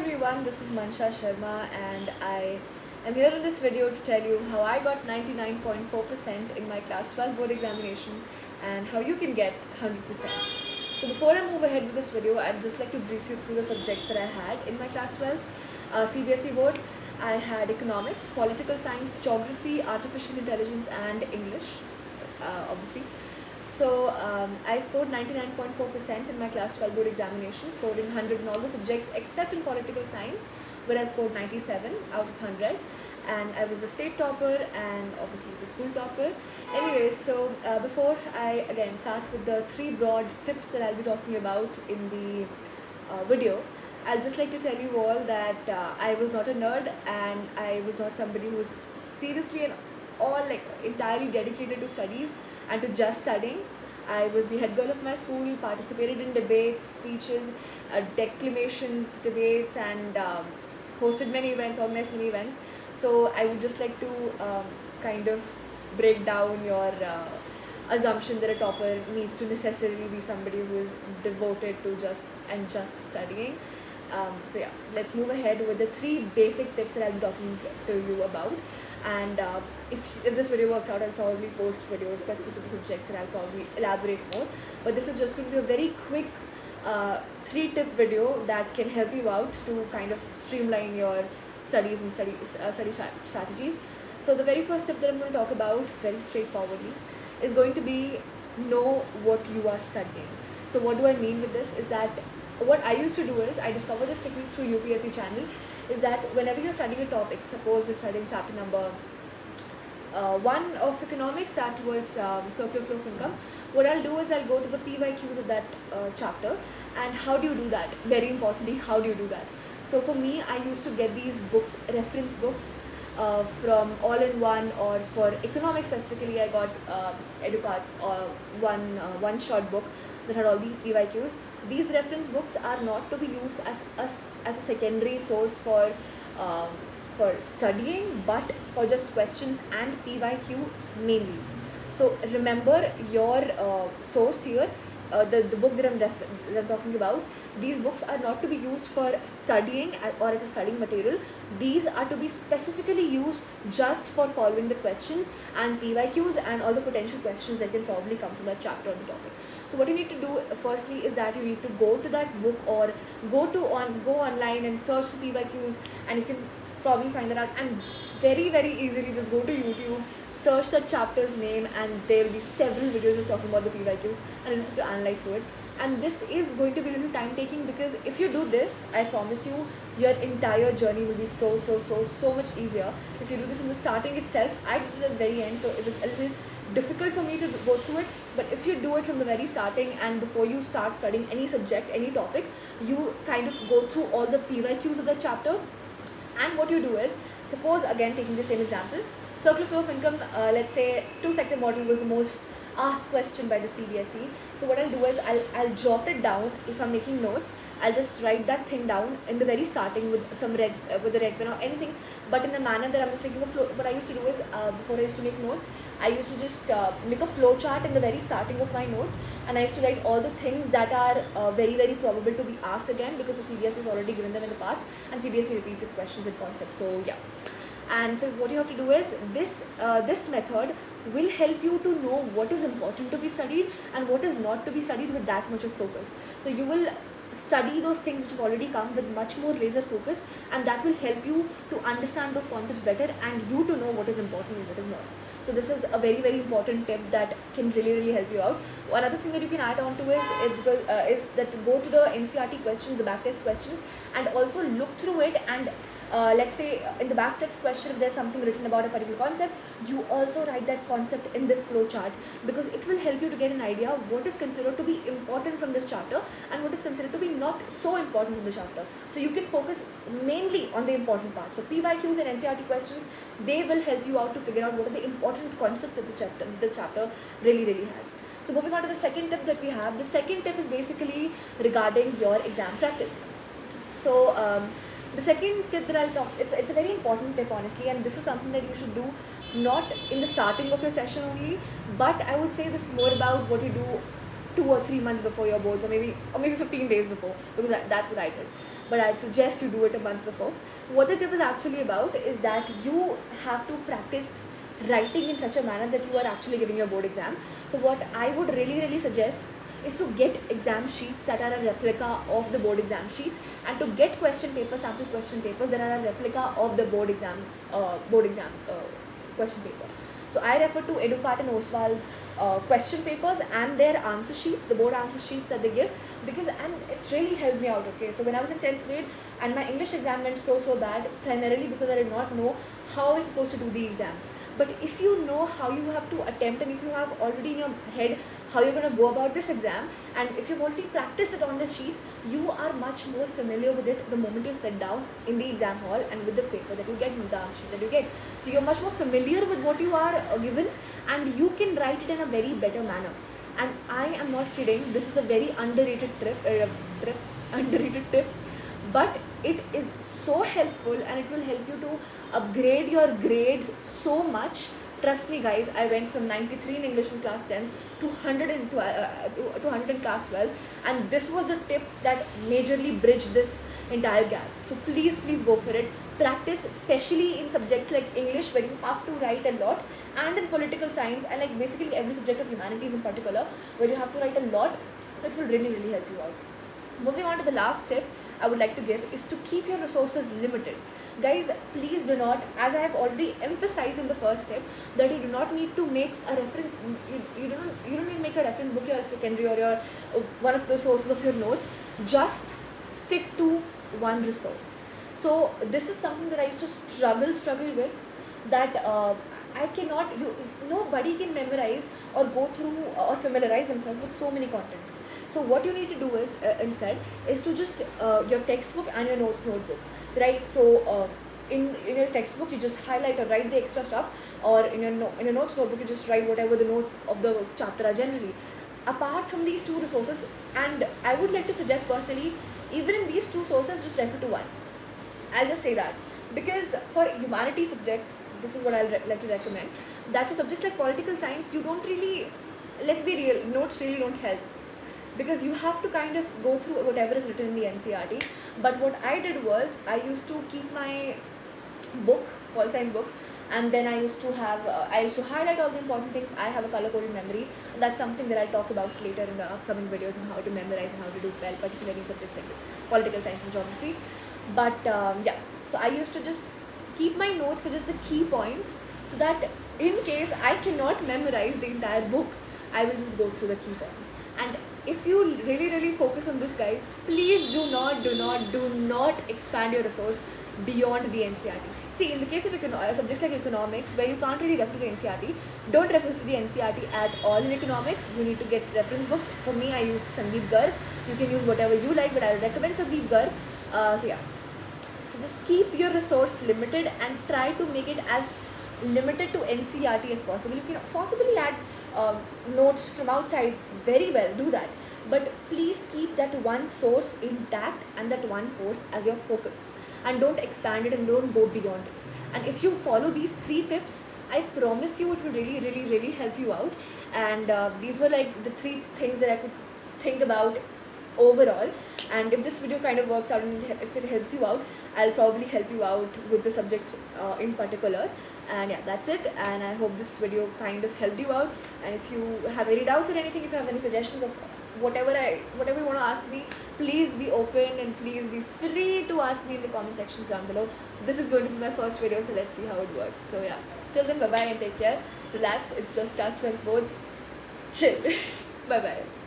everyone, this is Mansha Sharma and I am here in this video to tell you how I got 99.4% in my class 12 board examination and how you can get 100%. So before I move ahead with this video, I'd just like to brief you through the subjects that I had in my class 12 CBSE board. I had economics, political science, geography, artificial intelligence and English, obviously. So I scored 99.4% in my class 12 board examination, scored in 100 in all the subjects except in political science, where I scored 97 out of 100, and I was the state topper and obviously the school topper. Anyways, so before I again start with the 3 broad tips that I'll be talking about in the video, I'll just like to tell you all that I was not a nerd and I was not somebody who was seriously and all like entirely dedicated to studies and to just studying. I was the head girl of my school, participated in debates, speeches, declamations, debates, and hosted many events, organized many events. So I would just like to kind of break down your assumption that a topper needs to necessarily be somebody who is devoted to just studying. So yeah, let's move ahead with the 3 basic tips that I'll be talking to you about. And if this video works out, I'll probably post videos specific to the subjects and I'll probably elaborate more. But this is just going to be a very quick 3-tip video that can help you out to kind of streamline your studies and study strategies. So the very first tip that I'm going to talk about, very straightforwardly, is going to be know what you are studying. So what do I mean with this is that what I used to do is, I discovered this technique through UPSC channel, is that whenever you're studying a topic, suppose we're studying chapter number 1 of economics, that was circular flow of income, what I'll do is I'll go to the PYQs of that chapter. And how do you do that? Very importantly, how do you do that? So for me, I used to get these books, reference books, from All-in-One, or for economics specifically, I got Educards, or one short book that had all the PYQs. These reference books are not to be used as a secondary source for studying, but for just questions and PYQ mainly. So remember your source here, the book that I'm talking about. These books are not to be used for studying or as a studying material. These are to be specifically used just for following the questions and PYQs and all the potential questions that can probably come from that chapter on the topic. So what you need to do firstly is that you need to go to that book or go online and search the PYQs, and you can probably find that out, and very easily just go to YouTube, search the chapter's name, and there will be several videos just talking about the PYQs, and you just have to analyze through it. And this is going to be a little time taking, because if you do this, I promise you, your entire journey will be so much easier. If you do this in the starting itself, I did it at the very end, so it was a little difficult for me to go through it. But if you do it from the very starting and before you start studying any subject, any topic, you kind of go through all the PYQs of that chapter. And what you do is, suppose again taking the same example, circular flow of income, let's say 2-sector model was the most asked question by the CBSE. So what I'll do is I'll jot it down. If I'm making notes, I'll just write that thing down in the very starting with some red with a red pen or anything, but in a manner that I'm just making a flow. What I used to do is, before I used to make notes, I used to just make a flow chart in the very starting of my notes, and I used to write all the things that are very probable to be asked again, because the CBSE has already given them in the past, and CBSE repeats its questions and concepts. So yeah. And so what you have to do is, this method will help you to know what is important to be studied and what is not to be studied with that much of focus. So you will study those things which have already come with much more laser focus, and that will help you to understand those concepts better and you to know what is important and what is not. So this is a very important tip that can really help you out. Another thing that you can add on to is that to go to the NCERT questions, the backtest questions, and also look through it, and let's say in the backtext question, if there's something written about a particular concept, you also write that concept in this flow chart, because it will help you to get an idea of what is considered to be important from this chapter and what is considered to be not so important from the chapter. So you can focus mainly on the important parts. So PYQs and NCERT questions, they will help you out to figure out what are the important concepts that the chapter really has. So moving on to the second tip that we have. The second tip is basically regarding your exam practice. So the second tip that I'll talk, it's a very important tip honestly, and this is something that you should do not in the starting of your session only, but I would say this is more about what you do 2 or 3 months before your boards, or maybe 15 days before, because that's what I did. but I'd suggest you do it a month before. What the tip is actually about is that you have to practice writing in such a manner that you are actually giving your board exam. So what I would really suggest is to get exam sheets that are a replica of the board exam sheets, and to get question papers, sample question papers that are a replica of the board exam question paper. So I refer to EduCart and Oswal's question papers and their answer sheets, the board answer sheets that they give, because and it really helped me out. Okay, so when I was in 10th grade and my English exam went so bad, primarily because I did not know how I was supposed to do the exam. But if you know how you have to attempt, and if you have already in your head how you're going to go about this exam, and if you've already practiced it on the sheets, you are much more familiar with it the moment you sit down in the exam hall and with the paper that you get, with the answer sheet that you get. So you're much more familiar with what you are given, and you can write it in a very better manner. And I am not kidding, this is a very underrated tip, but it is so helpful, and it will help you to upgrade your grades so much. Trust me guys, I went from 93 in English in class 10 to 100 in class 12, and this was the tip that majorly bridged this entire gap. So please go for it. Practice, especially in subjects like English where you have to write a lot, and in political science, and like basically every subject of humanities in particular where you have to write a lot. So it will really help you out. Moving on to the last tip I would like to give is to keep your resources limited. Guys, please do not, as I have already emphasized in the first tip, that you do not need to make a reference, you don't need to make a reference book, your secondary or your one of the sources of your notes. Just stick to one resource. So this is something that I used to struggle with, that I cannot, nobody can memorize or go through or familiarize themselves with so many contents. So what you need to do is instead is to just your textbook and your notebook, right? So in your textbook you just highlight or write the extra stuff, or in your notebook you just write whatever the notes of the chapter are generally. Apart from these two resources, and I would like to suggest personally, even in these two sources, just refer to one. I'll just say that, because for humanity subjects, this is what I'll like to recommend, that for subjects like political science, you don't really, let's be real, notes really don't help, because you have to kind of go through whatever is written in the NCERT. But what I did was, I used to keep my book, pol science book, and then I used to highlight all the important things. I have a color coded memory. That's something that I'll talk about later in the upcoming videos on how to memorize and how to do well, particularly in subjects like political science and geography. But yeah, so I used to just keep my notes for just the key points, so that in case I cannot memorize the entire book, I will just go through the key points. And if you really focus on this, guys, please do not expand your resource beyond the NCERT. See, in the case of subjects like economics, where you can't really refer to the NCERT, don't refer to the NCERT at all in economics. You need to get reference books. For me, I used Sandeep Garg. You can use whatever you like, but I would recommend Sandeep Garg. So yeah, so just keep your resource limited and try to make it as limited to NCERT as possible. You can possibly add notes from outside, very well, do that, but please keep that one source intact and that one source as your focus, and don't expand it and don't go beyond it. And if you follow these 3 tips, I promise you it will really help you out. And these were like the 3 things that I could think about overall. And if this video kind of works out and if it helps you out, I'll probably help you out with the subjects in particular. And yeah, that's it, and I hope this video kind of helped you out. And if you have any doubts or anything, if you have any suggestions of whatever you want to ask me, please be open and please be free to ask me in the comment sections down below. This is going to be my first video, so let's see how it works. So yeah, till then, bye bye and take care. Relax, it's just class 12 boards. Chill. Bye bye.